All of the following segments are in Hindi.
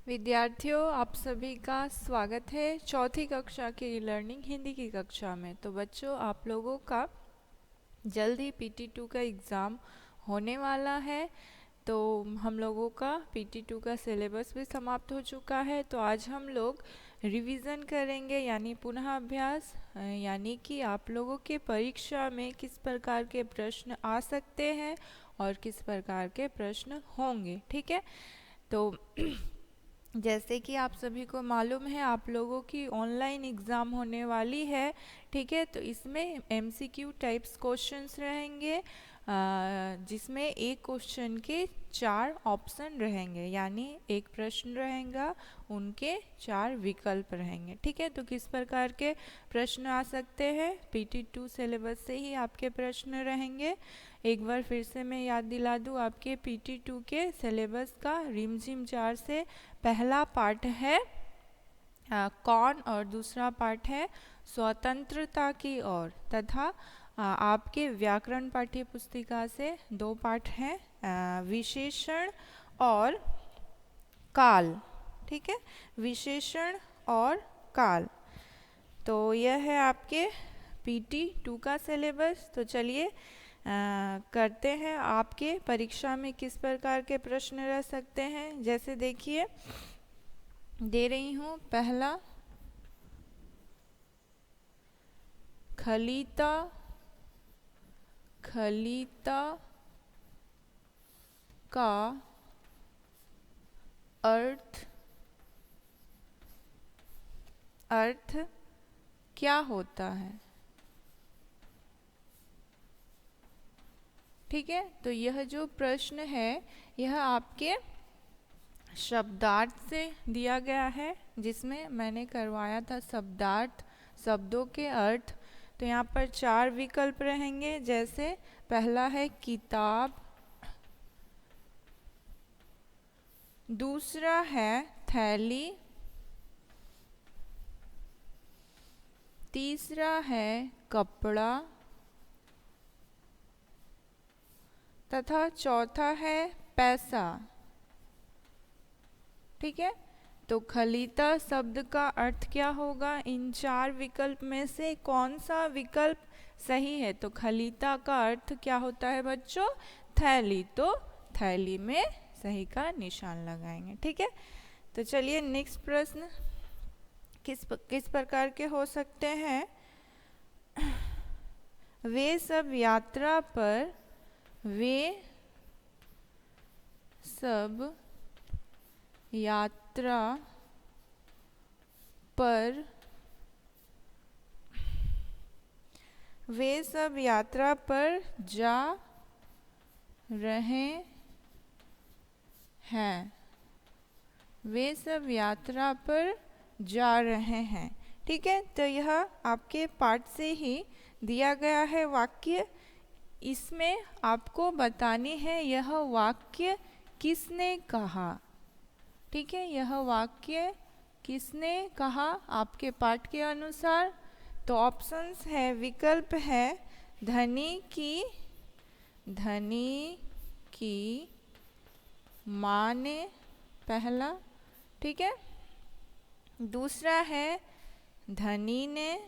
विद्यार्थियों, आप सभी का स्वागत है चौथी कक्षा की लर्निंग हिंदी की कक्षा में। तो बच्चों, आप लोगों का जल्द ही PT2 का एग्ज़ाम होने वाला है। तो हम लोगों का PT2 का सिलेबस भी समाप्त हो चुका है। तो आज हम लोग रिवीजन करेंगे, यानी पुनः अभ्यास, यानी कि आप लोगों के परीक्षा में किस प्रकार के प्रश्न आ सकते हैं और किस प्रकार के प्रश्न होंगे। ठीक है। तो जैसे कि आप सभी को मालूम है, आप लोगों की ऑनलाइन एग्ज़ाम होने वाली है। ठीक है। तो इसमें MCQ टाइप्स क्वेश्चंस रहेंगे, जिसमें एक क्वेश्चन के 4 ऑप्शन रहेंगे, यानी एक प्रश्न रहेगा, उनके 4 विकल्प रहेंगे। ठीक है। तो किस प्रकार के प्रश्न आ सकते हैं, PT2 सिलेबस से ही आपके प्रश्न रहेंगे। एक बार फिर से मैं याद दिला दूँ, आपके PT2 के सिलेबस का रिमझिम 4 से पहला पार्ट है कौन, और दूसरा पार्ट है स्वतंत्रता की ओर, तथा आपके व्याकरण पाठ्य पुस्तिका से 2 पार्ट हैं, विशेषण और काल। ठीक है। विशेषण और काल। तो यह है आपके PT2 का सिलेबस। तो चलिए करते हैं आपके परीक्षा में किस प्रकार के प्रश्न रह सकते हैं। जैसे देखिए, दे रही हूँ पहला, खलीता खलीता का अर्थ क्या होता है। ठीक है। तो यह जो प्रश्न है, यह आपके शब्दार्थ से दिया गया है, जिसमें मैंने करवाया था शब्दार्थ, शब्दों के अर्थ। तो यहाँ पर 4 विकल्प रहेंगे। जैसे पहला है किताब, दूसरा है थैली, तीसरा है कपड़ा, तथा चौथा है पैसा। ठीक है। तो खलीता शब्द का अर्थ क्या होगा, इन 4 विकल्प में से कौन सा विकल्प सही है। तो खलीता का अर्थ क्या होता है बच्चों, थैली। तो थैली में सही का निशान लगाएंगे। ठीक है। तो चलिए नेक्स्ट प्रश्न किस प्रकार के हो सकते हैं। वे सब यात्रा पर वे सब यात्रा पर जा रहे हैं। वे सब यात्रा पर जा रहे हैं। ठीक है। तो यह आपके पाठ से ही दिया गया है वाक्य। इसमें आपको बतानी है यह वाक्य किसने कहा। ठीक है। यह वाक्य किसने कहा आपके पाठ के अनुसार। तो ऑप्शंस है, विकल्प है धनी की माँ ने, पहला। ठीक है। दूसरा है धनी ने।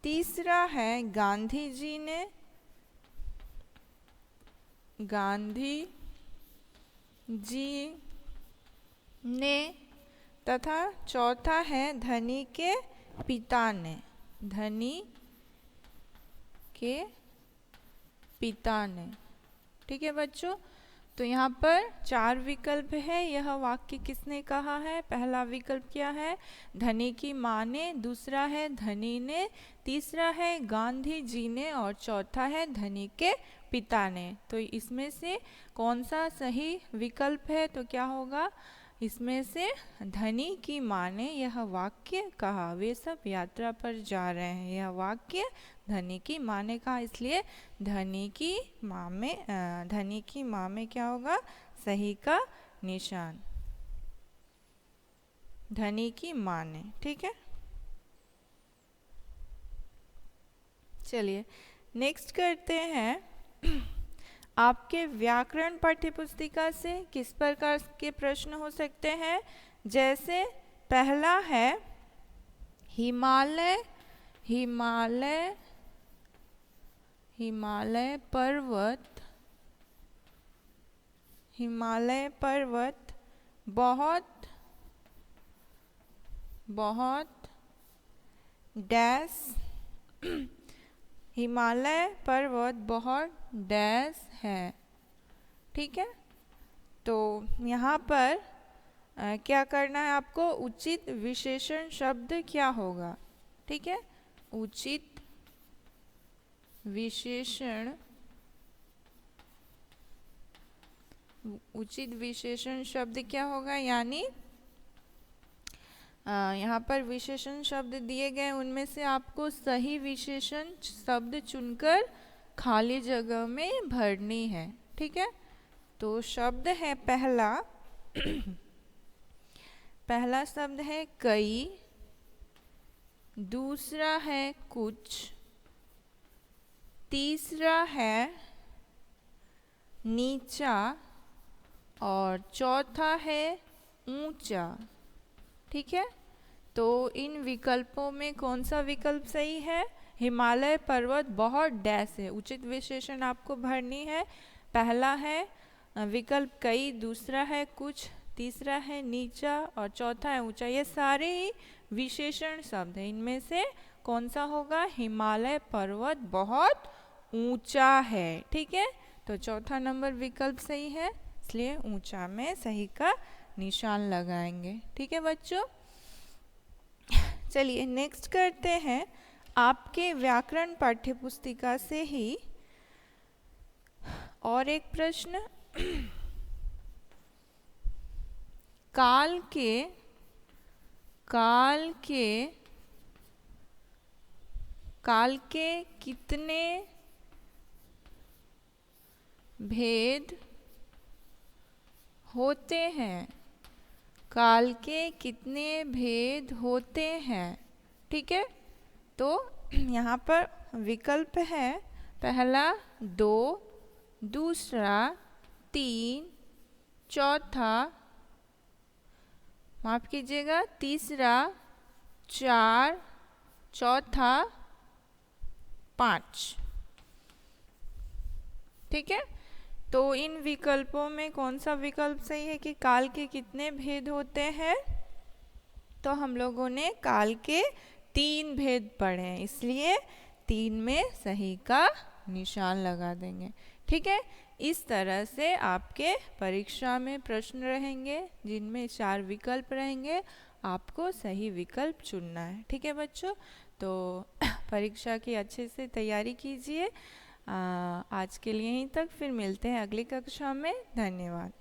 तीसरा है गांधी जी ने, तथा चौथा है धनी के पिता ने। ठीक है बच्चों। तो यहाँ पर 4 विकल्प है, यह वाक्य किसने कहा है। पहला विकल्प क्या है, धनी की माँ ने, दूसरा है धनी ने, तीसरा है गांधी जी ने, और चौथा है धनी के पिता ने। तो इसमें से कौन सा सही विकल्प है। तो क्या होगा, इसमें से धनी की माँ ने यह वाक्य कहा। वे सब यात्रा पर जा रहे हैं, यह वाक्य धनी की माँ ने कहा, इसलिए धनी की माँ में क्या होगा, सही का निशान, धनी की माँ ने। ठीक है। चलिए नेक्स्ट करते हैं आपके व्याकरण पाठ्यपुस्तिका से किस प्रकार के प्रश्न हो सकते हैं? जैसे पहला है हिमालय, हिमालय, हिमालय पर्वत, हिमालय पर्वत बहुत बहुत डैश, हिमालय पर्वत बहुत डैश है। ठीक है, तो यहाँ पर क्या करना है आपको? उचित विशेषण शब्द क्या होगा? ठीक है, उचित विशेषण, उचित विशेषण शब्द क्या होगा? यानी यहाँ पर विशेषण शब्द दिए गए, उनमें से आपको सही विशेषण शब्द चुनकर खाली जगह में भरनी है। ठीक है, तो शब्द है पहला पहला शब्द है कई, दूसरा है कुछ, तीसरा है नीचा और चौथा है ऊंचा। ठीक है, तो इन विकल्पों में कौन सा विकल्प सही है? हिमालय पर्वत बहुत डैश है। उचित विशेषण आपको भरनी है। पहला है विकल्प कई, दूसरा है कुछ, तीसरा है नीचा और चौथा है ऊंचा। ये सारे ही विशेषण शब्द हैं। इनमें से कौन सा होगा? हिमालय पर्वत बहुत ऊंचा है। ठीक है, तो चौथा नंबर विकल्प सही है, इसलिए ऊंचा में सही का निशान लगाएंगे। ठीक है बच्चों, चलिए नेक्स्ट करते हैं आपके व्याकरण पाठ्यपुस्तिका से ही और एक प्रश्न। काल के, काल के, काल के कितने भेद होते हैं? काल के कितने भेद होते हैं? ठीक है, तो यहाँ पर विकल्प है पहला 2, दूसरा 3, चौथा, माफ कीजिएगा, तीसरा 4, चौथा 5। ठीक है, तो इन विकल्पों में कौन सा विकल्प सही है कि काल के कितने भेद होते हैं? तो हम लोगों ने काल के 3 भेद पढ़े हैं, इसलिए 3 में सही का निशान लगा देंगे। ठीक है, इस तरह से आपके परीक्षा में प्रश्न रहेंगे जिनमें 4 विकल्प रहेंगे, आपको सही विकल्प चुनना है। ठीक है बच्चों, तो परीक्षा की अच्छे से तैयारी कीजिए। आज के लिए यहीं तक, फिर मिलते हैं अगली कक्षा में। धन्यवाद।